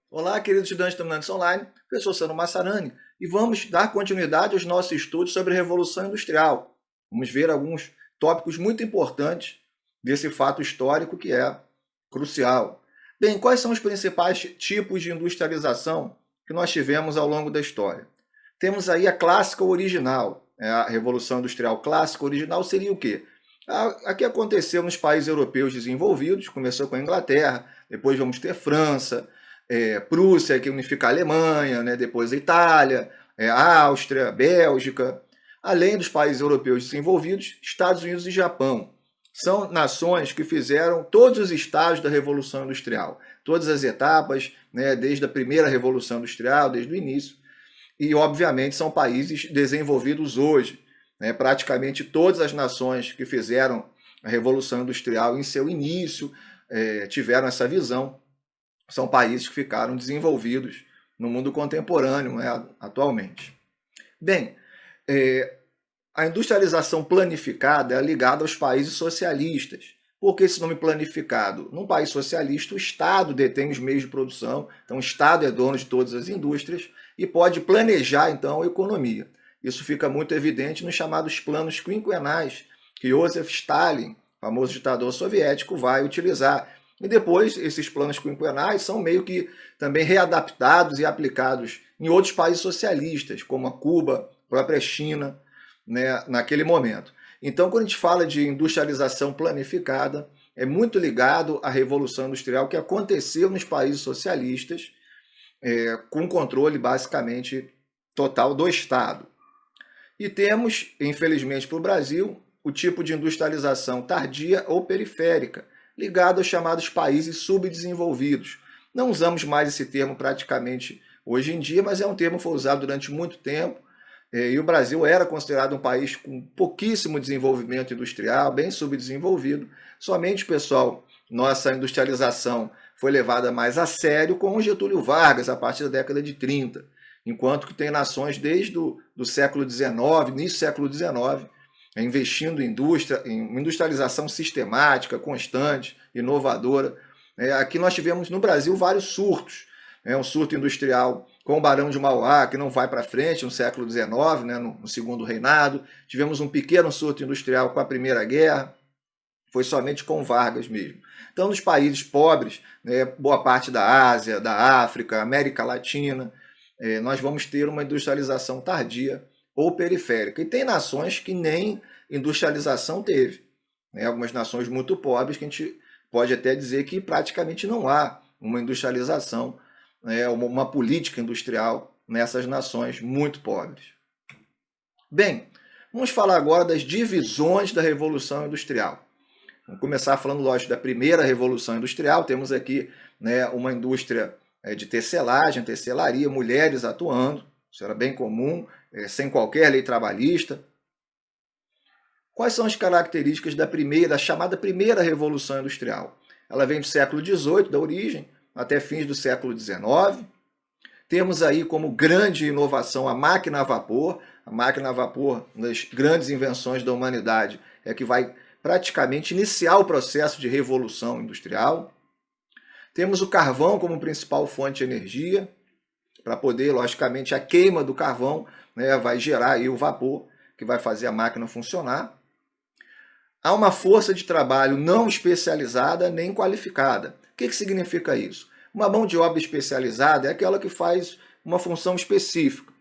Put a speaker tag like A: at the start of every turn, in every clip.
A: Olá, queridos estudantes dominantes online, professor Sandro Massarani, e vamos dar continuidade aos nossos estudos sobre a Revolução Industrial. Vamos ver alguns tópicos muito importantes desse fato histórico que é crucial. Bem, quais são os principais tipos de industrialização que nós tivemos ao longo da história? Temos aí a clássica original, a Revolução Industrial clássica original seria o quê? A que aconteceu nos países europeus desenvolvidos, começou com a Inglaterra, depois vamos ter França, Prússia, que unifica a Alemanha, né? Depois a Itália, a Áustria, a Bélgica, além dos países europeus desenvolvidos, Estados Unidos e Japão. São nações que fizeram todos os estágios da Revolução Industrial, todas as etapas, né? Desde a primeira Revolução Industrial, desde o início, e obviamente são países desenvolvidos hoje. Né? Praticamente todas as nações que fizeram a Revolução Industrial em seu início tiveram essa visão. São países que ficaram desenvolvidos no mundo contemporâneo, né, atualmente. Bem, a industrialização planificada é ligada aos países socialistas. Por que esse nome planificado? Num país socialista, o Estado detém os meios de produção, então o Estado é dono de todas as indústrias e pode planejar, então, a economia. Isso fica muito evidente nos chamados planos quinquenais, que Joseph Stalin, famoso ditador soviético, vai utilizar. E depois, esses planos quinquenais são meio que também readaptados e aplicados em outros países socialistas, como a Cuba, a própria China, né, naquele momento. Então, quando a gente fala de industrialização planificada, é muito ligado à Revolução Industrial que aconteceu nos países socialistas, com controle basicamente total do Estado. E temos, infelizmente para o Brasil, o tipo de industrialização tardia ou periférica, ligado aos chamados países subdesenvolvidos. Não usamos mais esse termo praticamente hoje em dia, mas é um termo que foi usado durante muito tempo, e o Brasil era considerado um país com pouquíssimo desenvolvimento industrial, bem subdesenvolvido. Somente, pessoal, nossa industrialização foi levada mais a sério com o Getúlio Vargas, a partir da década de 30, enquanto que tem nações desde o século XIX, início do século XIX, investindo em indústria, em industrialização sistemática, constante, inovadora. Aqui nós tivemos no Brasil vários surtos. Um surto industrial com o Barão de Mauá, que não vai para frente no século XIX, né, no segundo reinado. Tivemos um pequeno surto industrial com a Primeira Guerra, foi somente com Vargas mesmo. Então, nos países pobres, né, boa parte da Ásia, da África, América Latina, nós vamos ter uma industrialização tardia ou periférica. E tem nações que nem industrialização teve. Né? Algumas nações muito pobres que a gente pode até dizer que praticamente não há uma industrialização, uma política industrial nessas nações muito pobres. Bem, vamos falar agora das divisões da Revolução Industrial. Vamos começar falando, lógico, da primeira Revolução Industrial. Temos aqui, né, uma indústria de tecelagem, tecelaria, mulheres atuando, isso era bem comum, sem qualquer lei trabalhista. Quais são as características da chamada primeira Revolução Industrial? Ela vem do século XVIII, da origem, até fins do século XIX. Temos aí como grande inovação a máquina a vapor. A máquina a vapor, uma das grandes invenções da humanidade, é que vai praticamente iniciar o processo de revolução industrial. Temos o carvão como principal fonte de energia, para poder, logicamente, a queima do carvão, né, vai gerar aí o vapor, que vai fazer a máquina funcionar. Há uma força de trabalho não especializada nem qualificada. O que significa isso? Uma mão de obra especializada é aquela que faz uma função específica.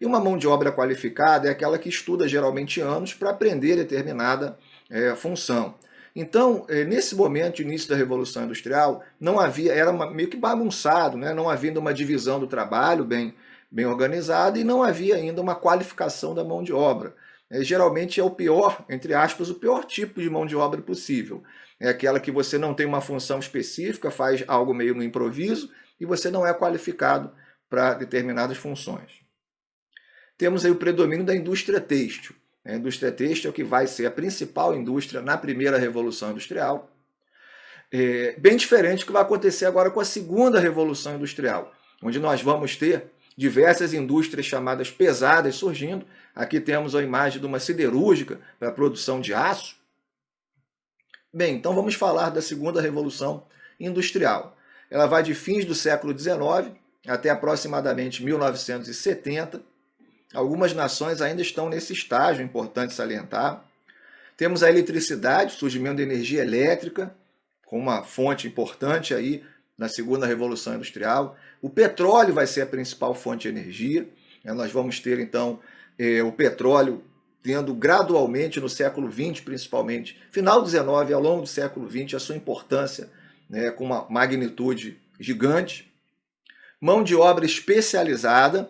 A: E uma mão de obra qualificada é aquela que estuda geralmente anos para aprender determinada função. Então, nesse momento, início da Revolução Industrial, não havia, era meio que bagunçado, né? Não havia uma divisão do trabalho bem organizada e não havia ainda uma qualificação da mão de obra. Geralmente é o pior, entre aspas, o pior tipo de mão de obra possível. É aquela que você não tem uma função específica, faz algo meio no improviso e você não é qualificado para determinadas funções. Temos aí o predomínio da indústria têxtil. A indústria têxtil é o que vai ser a principal indústria na primeira Revolução Industrial. Bem diferente do que vai acontecer agora com a segunda Revolução Industrial, onde nós vamos ter diversas indústrias chamadas pesadas surgindo. Aqui temos a imagem de uma siderúrgica para a produção de aço. Bem, então vamos falar da segunda Revolução Industrial. ela vai de fins do século XIX até aproximadamente 1970. Algumas nações ainda estão nesse estágio, importante salientar. Temos a eletricidade, o surgimento da energia elétrica, com uma fonte importante aí na segunda Revolução Industrial. O petróleo vai ser a principal fonte de energia. Nós vamos ter, então, o petróleo tendo gradualmente no século XX, principalmente, final do XIX e ao longo do século XX, a sua importância, né, com uma magnitude gigante. Mão de obra especializada,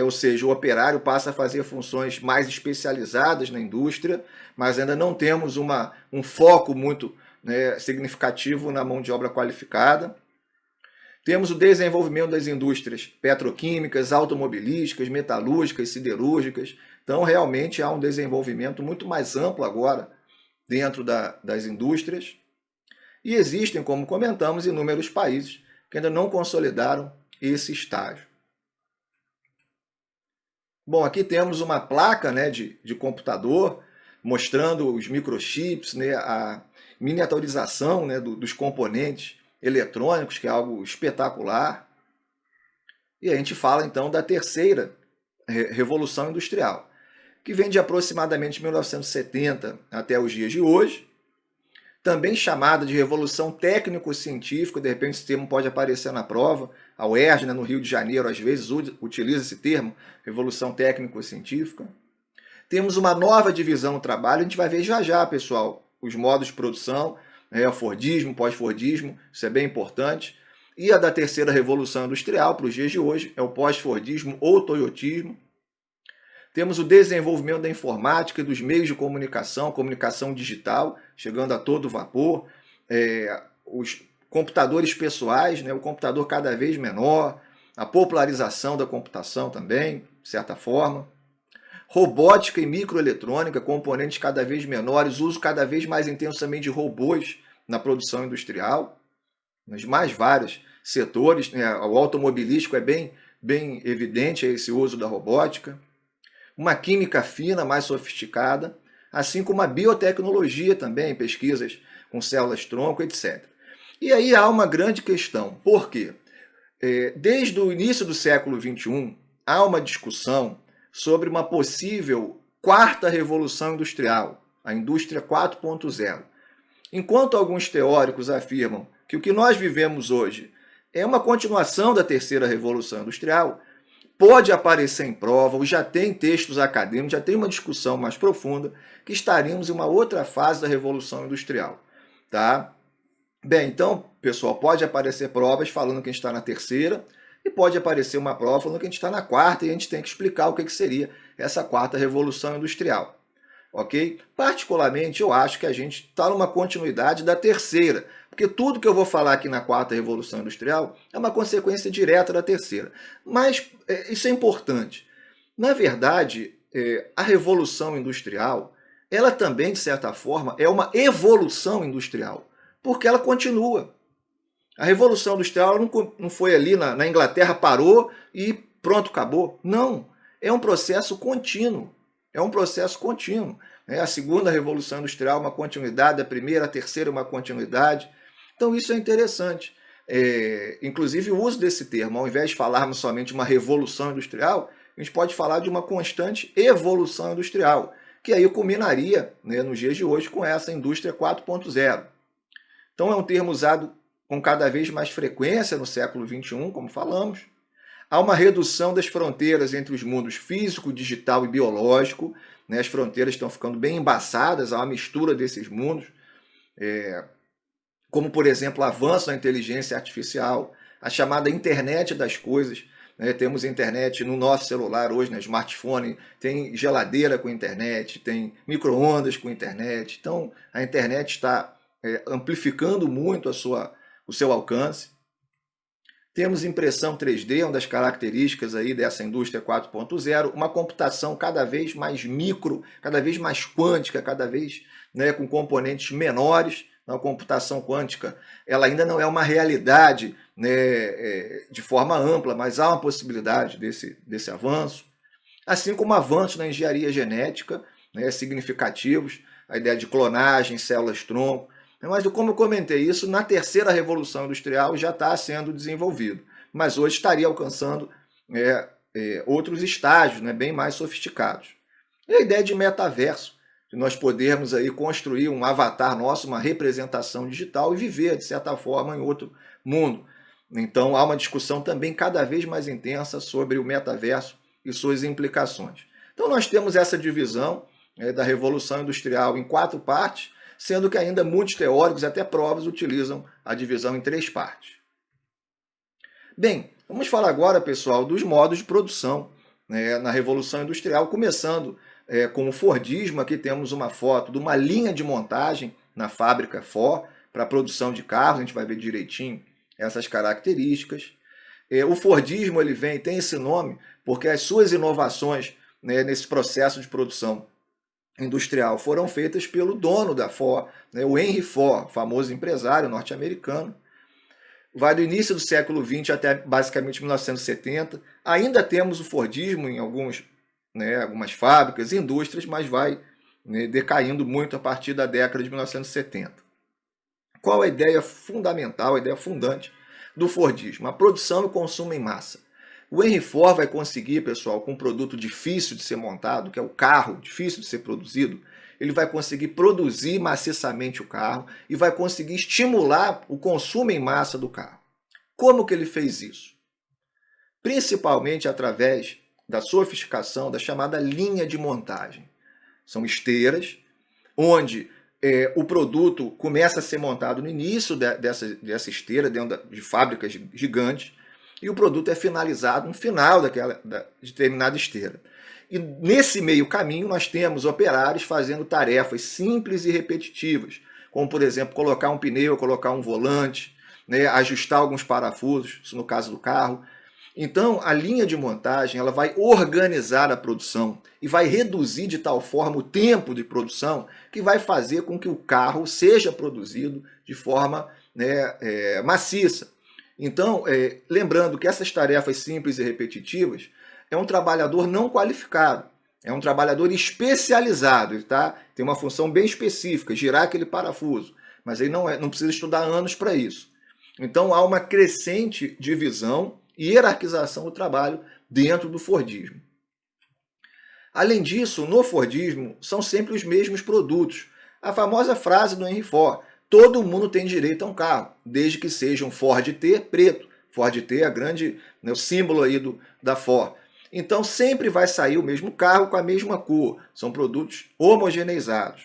A: ou seja, o operário passa a fazer funções mais especializadas na indústria, mas ainda não temos um foco muito, né, significativo na mão de obra qualificada. Temos o desenvolvimento das indústrias petroquímicas, automobilísticas, metalúrgicas, siderúrgicas. Então, realmente há um desenvolvimento muito mais amplo agora dentro das indústrias. E existem, como comentamos, inúmeros países que ainda não consolidaram esse estágio. Bom, aqui temos uma placa, né, de computador mostrando os microchips, né, a miniaturização, né, dos componentes eletrônicos, que é algo espetacular. E a gente fala então da terceira Revolução Industrial, que vem de aproximadamente 1970 até os dias de hoje, também chamada de Revolução Técnico-Científica. De repente esse termo pode aparecer na prova. A UERJ, né, no Rio de Janeiro, às vezes utiliza esse termo, Revolução Técnico-Científica. Temos uma nova divisão no trabalho, a gente vai ver já já, pessoal, os modos de produção, o Fordismo, pós-Fordismo, isso é bem importante. E a da terceira Revolução Industrial, para os dias de hoje, é o pós-Fordismo ou Toyotismo. Temos o desenvolvimento da informática e dos meios de comunicação, comunicação digital, chegando a todo vapor, os computadores pessoais, né, o computador cada vez menor, a popularização da computação também, de certa forma. Robótica e microeletrônica, componentes cada vez menores, uso cada vez mais intenso também de robôs na produção industrial, nos mais vários setores, né? O automobilístico é bem evidente esse uso da robótica. Uma química fina, mais sofisticada, assim como a biotecnologia também, pesquisas com células-tronco, etc. E aí há uma grande questão. Por quê? Desde o início do século XXI, há uma discussão sobre uma possível quarta revolução industrial, a indústria 4.0. Enquanto alguns teóricos afirmam que o que nós vivemos hoje é uma continuação da terceira revolução industrial, pode aparecer em prova, ou já tem textos acadêmicos, já tem uma discussão mais profunda, que estaríamos em uma outra fase da revolução industrial. Tá? Bem, então, pessoal, pode aparecer provas falando que a gente está na terceira, e pode aparecer uma prova falando que a gente está na quarta, e a gente tem que explicar o que seria essa quarta revolução industrial. Ok? Particularmente, eu acho que a gente está numa continuidade da terceira, porque tudo que eu vou falar aqui na quarta revolução industrial é uma consequência direta da terceira. Mas isso é importante. Na verdade, a revolução industrial, ela também, de certa forma, é uma evolução industrial, porque ela continua. A Revolução Industrial não foi ali na Inglaterra, parou e pronto, acabou. Não, é um processo contínuo. É um processo contínuo. A segunda Revolução Industrial é uma continuidade, a primeira, a terceira é uma continuidade. Então isso é interessante. Inclusive o uso desse termo, ao invés de falarmos somente uma revolução industrial, a gente pode falar de uma constante evolução industrial, que aí culminaria, né, nos dias de hoje com essa indústria 4.0. Então é um termo usado com cada vez mais frequência no século XXI, como falamos. Há uma redução das fronteiras entre os mundos físico, digital e biológico. Né? As fronteiras estão ficando bem embaçadas, há uma mistura desses mundos. Como, por exemplo, o avanço da inteligência artificial, a chamada internet das coisas. Né? Temos internet no nosso celular hoje, né? Smartphone, tem geladeira com internet, tem micro-ondas com internet. Então, a internet está amplificando muito o seu alcance. Temos impressão 3D, uma das características aí dessa indústria 4.0, uma computação cada vez mais micro, cada vez mais quântica, cada vez, né, com componentes menores. A computação quântica ela ainda não é uma realidade, né, de forma ampla, mas há uma possibilidade desse avanço. Assim como avanços na engenharia genética, né, significativos, a ideia de clonagem, células-tronco. Mas como eu comentei, isso na terceira revolução industrial já está sendo desenvolvido, mas hoje estaria alcançando outros estágios, né, bem mais sofisticados. E a ideia de metaverso, de nós podermos aí construir um avatar nosso, uma representação digital e viver, de certa forma, em outro mundo. Então há uma discussão também cada vez mais intensa sobre o metaverso e suas implicações. Então nós temos essa divisão da Revolução Industrial em 4 partes, sendo que ainda muitos teóricos, até provas, utilizam a divisão em 3 partes. Bem, vamos falar agora, pessoal, dos modos de produção na Revolução Industrial, começando com o Fordismo. Aqui temos uma foto de uma linha de montagem na fábrica Ford para a produção de carros, a gente vai ver direitinho essas características. O Fordismo tem esse nome porque as suas inovações nesse processo de produção industrial foram feitas pelo dono da Ford, o Henry Ford, famoso empresário norte-americano. Vai do início do século XX até basicamente 1970. Ainda temos o Fordismo em algumas fábricas, indústrias, mas vai decaindo muito a partir da década de 1970. Qual a ideia fundamental, a ideia fundante do Fordismo? A produção e consumo em massa. O Henry Ford vai conseguir, pessoal, com um produto difícil de ser montado, que é o carro, difícil de ser produzido, ele vai conseguir produzir maciçamente o carro e vai conseguir estimular o consumo em massa do carro. Como que ele fez isso? Principalmente através da sofisticação da chamada linha de montagem. São esteiras, onde o produto começa a ser montado no início dessa esteira, dentro de fábricas gigantes, e o produto é finalizado no final da determinada esteira. E nesse meio caminho nós temos operários fazendo tarefas simples e repetitivas, como por exemplo colocar um pneu, colocar um volante, ajustar alguns parafusos, isso no caso do carro. Então a linha de montagem ela vai organizar a produção e vai reduzir de tal forma o tempo de produção que vai fazer com que o carro seja produzido de forma maciça. Então, lembrando que essas tarefas simples e repetitivas é um trabalhador não qualificado, é um trabalhador especializado, ele tem uma função bem específica, girar aquele parafuso, mas ele não precisa estudar anos para isso. Então há uma crescente divisão e hierarquização do trabalho dentro do Fordismo. Além disso, no Fordismo são sempre os mesmos produtos. A famosa frase do Henry Ford: todo mundo tem direito a um carro, desde que seja um Ford T preto. Ford T é o símbolo aí da Ford. Então sempre vai sair o mesmo carro com a mesma cor. São produtos homogeneizados.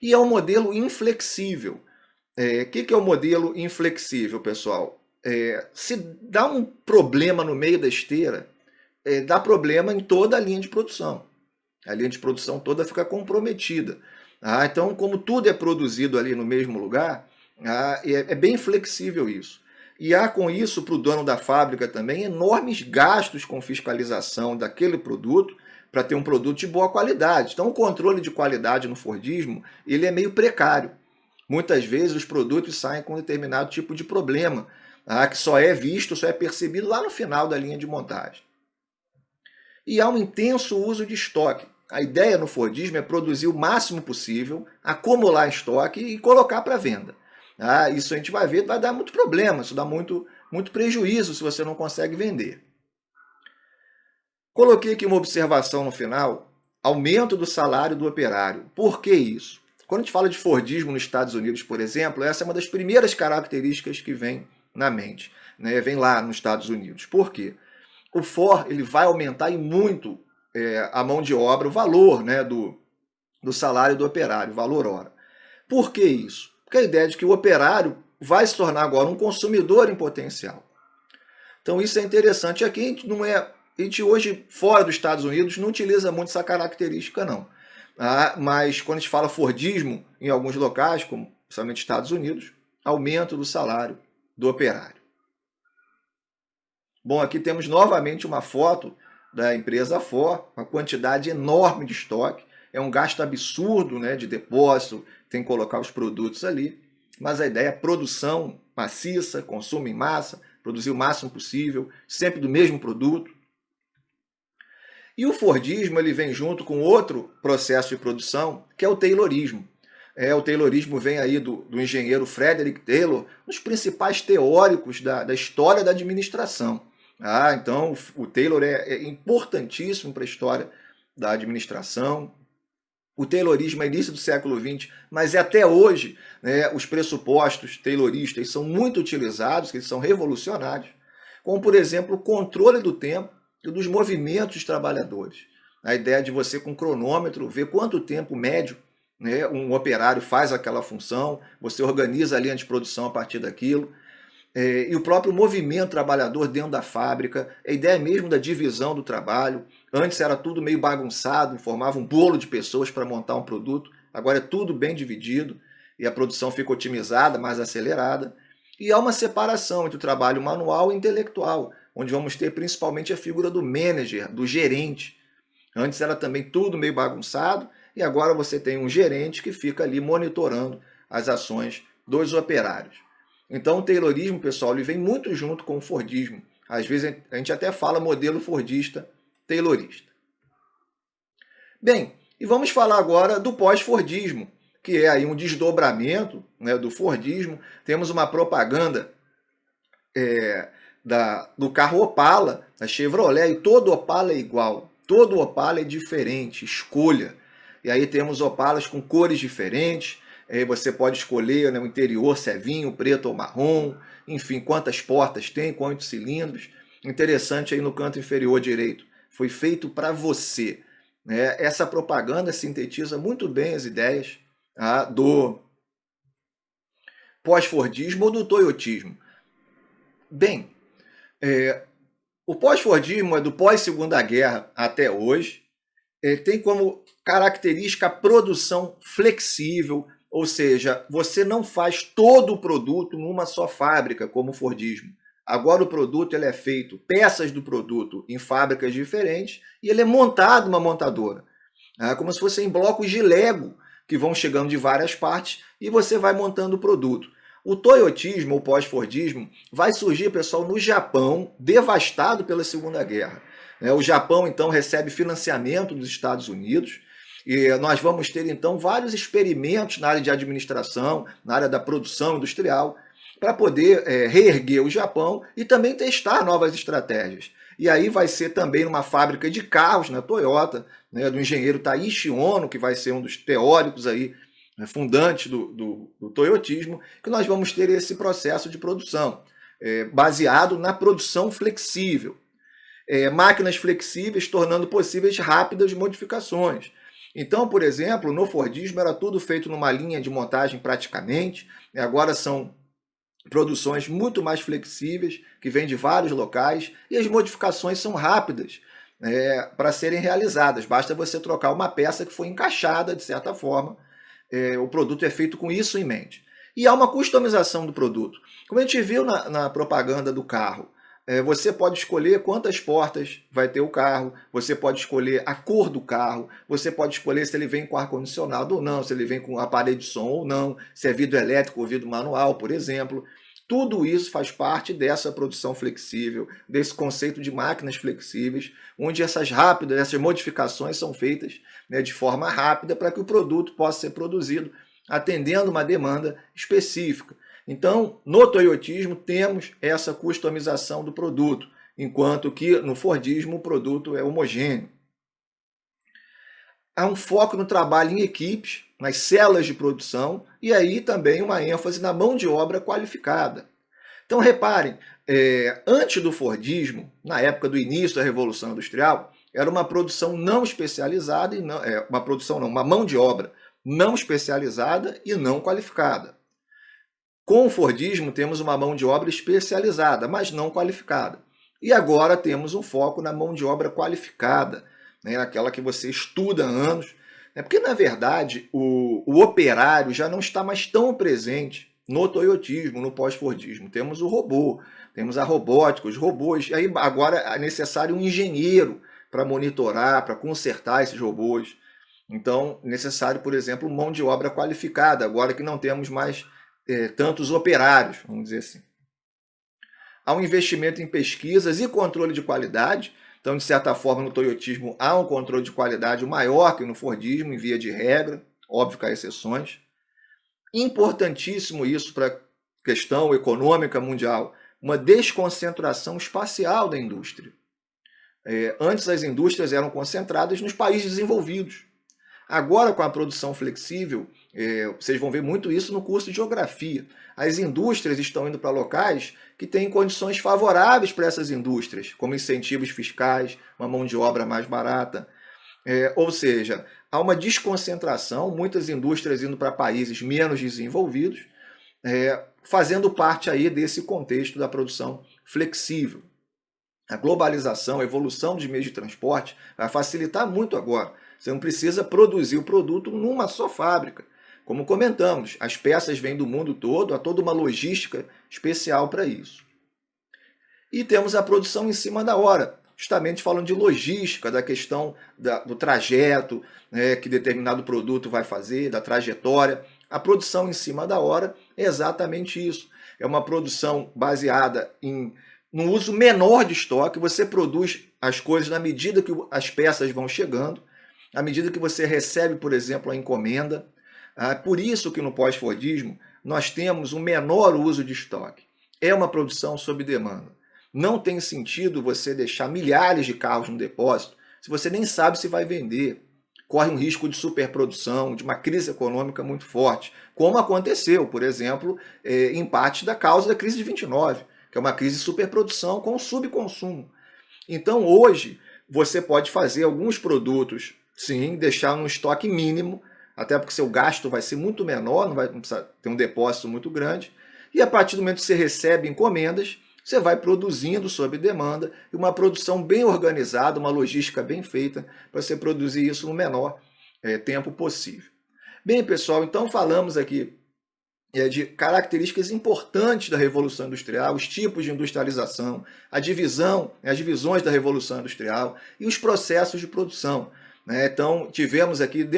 A: E é um modelo inflexível. O que é o modelo inflexível, pessoal? Se dá um problema no meio da esteira, dá problema em toda a linha de produção. A linha de produção toda fica comprometida. Então, como tudo é produzido ali no mesmo lugar, é bem flexível isso. E há com isso, para o dono da fábrica também, enormes gastos com fiscalização daquele produto para ter um produto de boa qualidade. Então, o controle de qualidade no Fordismo ele é meio precário. Muitas vezes os produtos saem com determinado tipo de problema, que só é visto, só é percebido lá no final da linha de montagem. E há um intenso uso de estoque. A ideia no Fordismo é produzir o máximo possível, acumular estoque e colocar para venda. Isso a gente vai ver, vai dar muito problema, isso dá muito prejuízo se você não consegue vender. Coloquei aqui uma observação no final: aumento do salário do operário. Por que isso? Quando a gente fala de Fordismo nos Estados Unidos, por exemplo, essa é uma das primeiras características que vem na mente, vem lá nos Estados Unidos. Por quê? O Ford ele vai aumentar em muito a mão de obra, o valor do salário do operário, o valor hora. Por que isso? Porque a ideia é de que o operário vai se tornar agora um consumidor em potencial. Então isso é interessante. Aqui a gente hoje, fora dos Estados Unidos, não utiliza muito essa característica, não. Mas quando a gente fala Fordismo em alguns locais, como principalmente Estados Unidos, aumento do salário do operário. Bom, aqui temos novamente uma foto da empresa Ford, uma quantidade enorme de estoque, é um gasto absurdo de depósito, tem que colocar os produtos ali, mas a ideia é produção maciça, consumo em massa, produzir o máximo possível, sempre do mesmo produto. E o Fordismo ele vem junto com outro processo de produção, que é o Taylorismo. O Taylorismo vem aí do engenheiro Frederick Taylor, um dos principais teóricos da história da administração. Então, o Taylor é importantíssimo para a história da administração. O Taylorismo é início do século XX, mas até hoje, né, os pressupostos tayloristas são muito utilizados, que eles são revolucionários, como, por exemplo, o controle do tempo e dos movimentos dos trabalhadores. A ideia de você, com cronômetro, ver quanto tempo médio, né, um operário faz aquela função, você organiza a linha de produção a partir daquilo, e o próprio movimento trabalhador dentro da fábrica, a ideia mesmo da divisão do trabalho. Antes era tudo meio bagunçado, formava um bolo de pessoas para montar um produto, agora é tudo bem dividido e a produção fica otimizada, mais acelerada. E há uma separação entre o trabalho manual e intelectual, onde vamos ter principalmente a figura do manager, do gerente. Antes era também tudo meio bagunçado, e agora você tem um gerente que fica ali monitorando as ações dos operários. Então o Taylorismo, pessoal, ele vem muito junto com o Fordismo. Às vezes a gente até fala modelo fordista, taylorista. Bem, e vamos falar agora do pós-Fordismo, que é aí um desdobramento, né, do Fordismo. Temos uma propaganda do carro Opala, da Chevrolet, e todo Opala é igual, todo Opala é diferente, escolha. E aí temos Opalas com cores diferentes, você pode escolher, né, o interior se é vinho, preto ou marrom, enfim, quantas portas tem, quantos cilindros. Interessante aí no canto inferior direito, foi feito para você. Né? Essa propaganda sintetiza muito bem as ideias do pós-Fordismo ou do toyotismo. Bem, o pós-Fordismo é do pós-Segunda Guerra até hoje, tem como característica a produção flexível, ou seja, você não faz todo o produto numa só fábrica, como o Fordismo. Agora o produto ele é feito, peças do produto, em fábricas diferentes, e ele é montado numa montadora. Como se fossem blocos de Lego, que vão chegando de várias partes, e você vai montando o produto. O toyotismo, ou pós-Fordismo, vai surgir, pessoal, no Japão, devastado pela Segunda Guerra. O Japão, então, recebe financiamento dos Estados Unidos, e nós vamos ter, então, vários experimentos na área de administração, na área da produção industrial, para poder reerguer o Japão e também testar novas estratégias. E aí vai ser também numa fábrica de carros, na Toyota, né, do engenheiro Taiichi Ohno, que vai ser um dos teóricos aí, fundantes do toyotismo, que nós vamos ter esse processo de produção, baseado na produção flexível. Máquinas flexíveis tornando possíveis rápidas modificações. Então, por exemplo, no Fordismo era tudo feito numa linha de montagem praticamente, agora são produções muito mais flexíveis, que vêm de vários locais, e as modificações são rápidas para serem realizadas. Basta você trocar uma peça que foi encaixada, de certa forma, o produto é feito com isso em mente. E há uma customização do produto. Como a gente viu na propaganda do carro, você pode escolher quantas portas vai ter o carro, você pode escolher a cor do carro, você pode escolher se ele vem com ar-condicionado ou não, se ele vem com aparelho de som ou não, se é vidro elétrico ou vidro manual, por exemplo. Tudo isso faz parte dessa produção flexível, desse conceito de máquinas flexíveis, onde essas modificações são feitas, né, de forma rápida para que o produto possa ser produzido atendendo uma demanda específica. Então, no toyotismo, temos essa customização do produto, enquanto que no Fordismo o produto é homogêneo. Há um foco no trabalho em equipes, nas células de produção, e aí também uma ênfase na mão de obra qualificada. Então, reparem, antes do Fordismo, na época do início da Revolução Industrial, era uma produção não especializada, uma mão de obra não especializada e não qualificada. Com o Fordismo, temos uma mão de obra especializada, mas não qualificada. E agora temos um foco na mão de obra qualificada, né, aquela que você estuda há anos. Porque, na verdade, o operário já não está mais tão presente no toyotismo, no pós-Fordismo. Temos o robô, temos a robótica, os robôs. E aí agora é necessário um engenheiro para monitorar, para consertar esses robôs. Então, necessário, por exemplo, mão de obra qualificada, agora que não temos mais tantos operários, vamos dizer assim. Há um investimento em pesquisas e controle de qualidade. Então, de certa forma, no toyotismo há um controle de qualidade maior que no Fordismo, em via de regra, óbvio que há exceções. Importantíssimo isso para a questão econômica mundial, uma desconcentração espacial da indústria. Antes as indústrias eram concentradas nos países desenvolvidos. Agora, com a produção flexível, vocês vão ver muito isso no curso de geografia. As indústrias estão indo para locais que têm condições favoráveis para essas indústrias, como incentivos fiscais, uma mão de obra mais barata. Ou seja, há uma desconcentração, muitas indústrias indo para países menos desenvolvidos, fazendo parte aí desse contexto da produção flexível. A globalização, a evolução dos meios de transporte vai facilitar muito agora. Você não precisa produzir o produto numa só fábrica. Como comentamos, as peças vêm do mundo todo, há toda uma logística especial para isso. E temos a produção em cima da hora, justamente falando de logística, da questão do trajeto, que determinado produto vai fazer, da trajetória. A produção em cima da hora é exatamente isso. É uma produção baseada no uso menor de estoque. Você produz as coisas na medida que as peças vão chegando, à medida que você recebe, por exemplo, a encomenda. Por isso que no pós-fordismo nós temos um menor uso de estoque. É uma produção sob demanda. Não tem sentido você deixar milhares de carros no depósito se você nem sabe se vai vender. Corre um risco de superprodução, de uma crise econômica muito forte, como aconteceu, por exemplo, em parte da causa da crise de 29, que é uma crise de superprodução com subconsumo. Então, hoje, você pode fazer alguns produtos, sim, deixar um estoque mínimo, até porque seu gasto vai ser muito menor, não precisa ter um depósito muito grande, e a partir do momento que você recebe encomendas, você vai produzindo sob demanda, e uma produção bem organizada, uma logística bem feita, para você produzir isso no menor tempo possível. Bem, pessoal, então falamos aqui de características importantes da Revolução Industrial, os tipos de industrialização, as divisões da Revolução Industrial e os processos de produção. Então, tivemos aqui,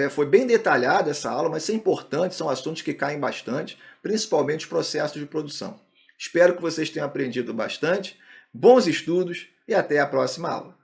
A: foi bem detalhada essa aula, mas isso é importante, são assuntos que caem bastante, principalmente os processos de produção. Espero que vocês tenham aprendido bastante, bons estudos e até a próxima aula.